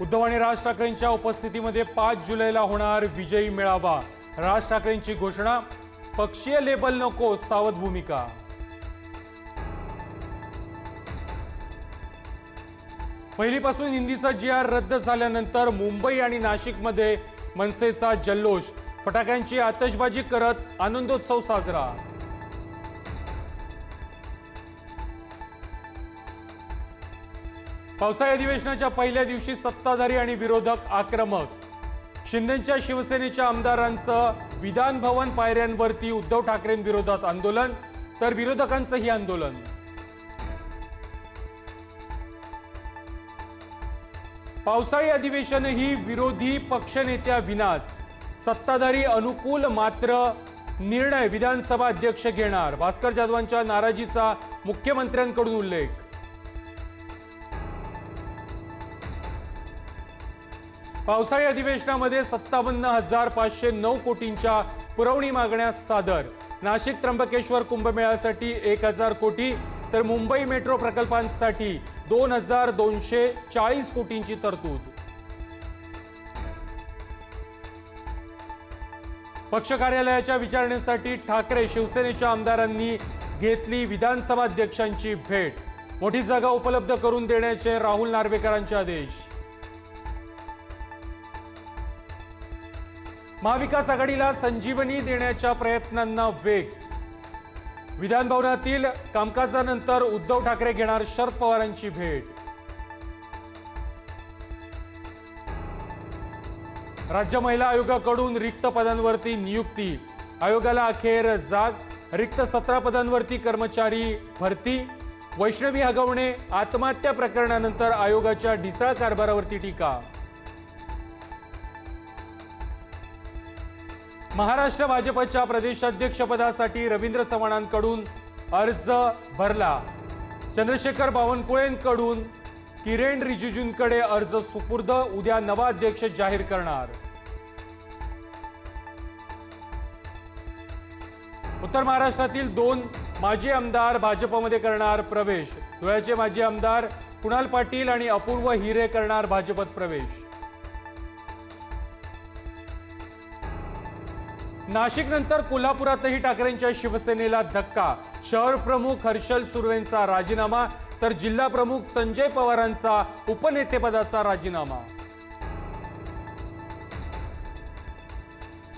उद्धव आणि राज ठाकरेंच्या उपस्थितीमध्ये 5 जुलैला होणार विजयी मेळावा। राज ठाकरेंची घोषणा, पक्षीय लेबल नको, सावध भूमिका। पहिलीपासून हिंदीचा GR रद्द झाल्यानंतर मुंबई आणि नाशिकमध्ये मनसेचा जल्लोष, फटाक्यांची आतषबाजी करत आनंदोत्सव साजरा। पावसाळी अधिवेशनाच्या पहिल्या दिवशी सत्ताधारी आणि विरोधक आक्रमक। शिंदेच्या शिवसेनेच्या आमदारांचं विधान भवन पायऱ्यांवरती उद्धव ठाकरेंविरोधात आंदोलन, तर विरोधकांचंही आंदोलन। पावसाळी अधिवेशनही विरोधी पक्षनेत्या विनाच, सत्ताधारी अनुकूल मात्र निर्णय विधानसभा अध्यक्ष घेणार। भास्कर जाधवांच्या नाराजीचा मुख्यमंत्र्यांकडून उल्लेख। पावसाळी अधिवेशनामध्ये 57,509 कोटींच्या पुरवणी मागण्या सादर। नाशिक त्र्यंबकेश्वर कुंभमेळ्यासाठी 1,000 कोटी, तर मुंबई मेट्रो प्रकल्पांसाठी 2,240 कोटींची तरतूद। पक्ष कार्यालयाच्या विचारणेसाठी ठाकरे शिवसेनेच्या आमदारांनी घेतली विधानसभा अध्यक्षांची भेट। मोठी जागा उपलब्ध करून देण्याचे राहुल नार्वेकरांचे आदेश। महाविकास आघाडीला संजीवनी देण्याच्या प्रयत्नांना वेग। विधान भवनातील कामकाजानंतर उद्धव ठाकरे घेणार शरद पवारांची भेट। राज्य महिला आयोगाकडून रिक्त पदांवरती नियुक्ती, आयोगाला अखेर जाग। रिक्त 17 पदांवरती कर्मचारी भरती। वैष्णवी हगवणे आत्महत्या प्रकरणानंतर आयोगाच्या ढिसाळ कारभारावरती टीका। महाराष्ट्र भाजपच्या प्रदेशाध्यक्षपदासाठी रवींद्र चव्हाणांकडून अर्ज भरला। चंद्रशेखर बावनकुळेंकडून किरेन रिजिजूंकडे अर्ज सुपूर्द, उद्या नवा अध्यक्ष जाहीर करणार। उत्तर महाराष्ट्रातील 2 माजी आमदार भाजपमध्ये करणार प्रवेश। धुळ्याचे माजी आमदार कुणाल पाटील आणि अपूर्व हिरे करणार भाजपत प्रवेश। नाशिक नंतर कोल्हापुरातही ठाकरेंच्या शिवसेनेला धक्का। शहर प्रमुख हर्षल सुर्वेंचा राजीनामा, तर जिल्हा प्रमुख संजय पवारांचा उपनेतेपदाचा राजीनामा।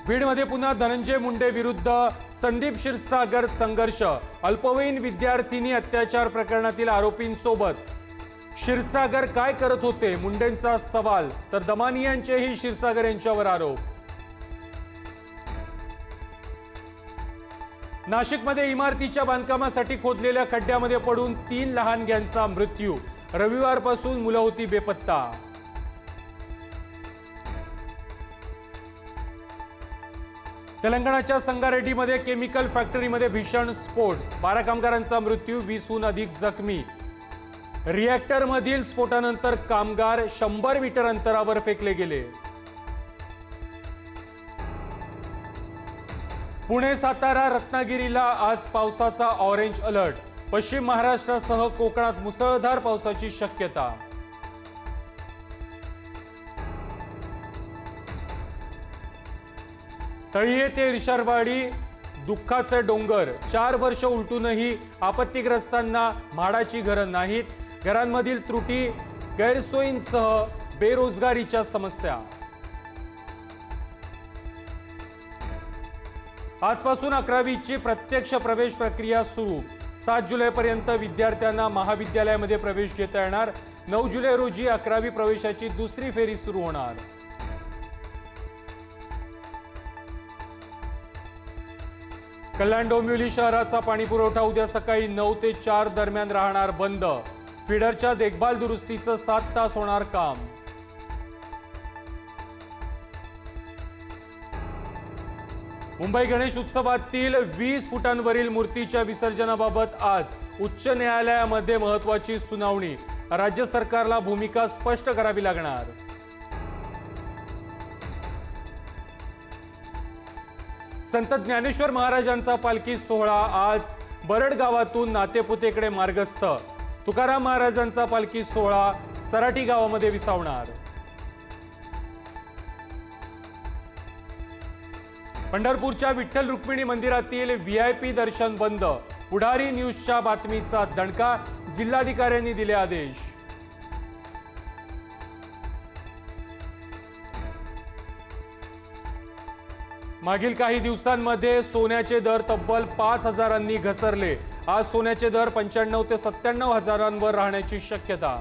बीडमध्ये पुन्हा धनंजय मुंडे विरुद्ध संदीप क्षीरसागर संघर्ष। अल्पवयीन विद्यार्थिनी अत्याचार प्रकरणातील आरोपींसोबत क्षीरसागर काय करत होते, मुंडेंचा सवाल, तर दमानियांचेही क्षीरसागर यांच्यावर आरोप। नाशिकमध्ये इमारतीच्या बांधकामासाठी खोदलेल्या खड्ड्यामध्ये पडून 3 लहानग्यांचा मृत्यू। रविवारपासून मुलं होती बेपत्ता। तेलंगणाच्या संगारेड्डीमध्ये केमिकल फॅक्टरीमध्ये भीषण स्फोट, 12 कामगारांचा मृत्यू, 20हून अधिक जखमी। रिएक्टरमधील स्फोटानंतर कामगार 100 मीटर अंतरावर फेकले गेले। पुणे, सातारा, रत्नागिरीला आज पावसाचा ऑरेंज अलर्ट। पश्चिम महाराष्ट्रासह कोकणात मुसळधार पावसाची शक्यता। तळीये ते रिशारवाडी दुःखाचे डोंगर, 4 वर्ष उलटूनही आपत्तीग्रस्तांना म्हाडाची घरं नाहीत। घरांमधील त्रुटी, गैरसोयींसह बेरोजगारीच्या समस्या। आजपासून 11वीची प्रत्यक्ष प्रवेश प्रक्रिया सुरू। 7 जुलैपर्यंत विद्यार्थ्यांना महाविद्यालयामध्ये प्रवेश घेता येणार। 9 जुलै रोजी 11वी प्रवेशाची दुसरी फेरी सुरू होणार। कल्याण डोंबिवली शहराचा पाणीपुरवठा उद्या सकाळी 9 ते 4 दरम्यान राहणार बंद। फिडरच्या देखभाल दुरुस्तीचं 7 तास होणार काम। मुंबई गणेश उत्सवातील 20 फुटांवरील मूर्तीच्या विसर्जनाबाबत आज उच्च न्यायालयामध्ये महत्त्वाची सुनावणी। राज्य सरकारला भूमिका स्पष्ट करावी लागणार। संत ज्ञानेश्वर महाराजांचा पालखी सोहळा आज बरड गावातून नातेपुतेकडे मार्गस्थ। तुकाराम महाराजांचा पालखी सोहळा सराटी गावामध्ये विसावणार। पंढरपूरच्या विठ्ठल रुक्मिणी मंदिरातील VIP दर्शन बंद। पुढारी न्यूजच्या बातमीचा दणका, जिल्हाधिकाऱ्यांनी दिले आदेश। मागील काही दिवसांमध्ये सोन्याचे दर तब्बल 5,000 घसरले। आज सोन्याचे दर 95 ते 97 हजारांवर राहण्याची शक्यता।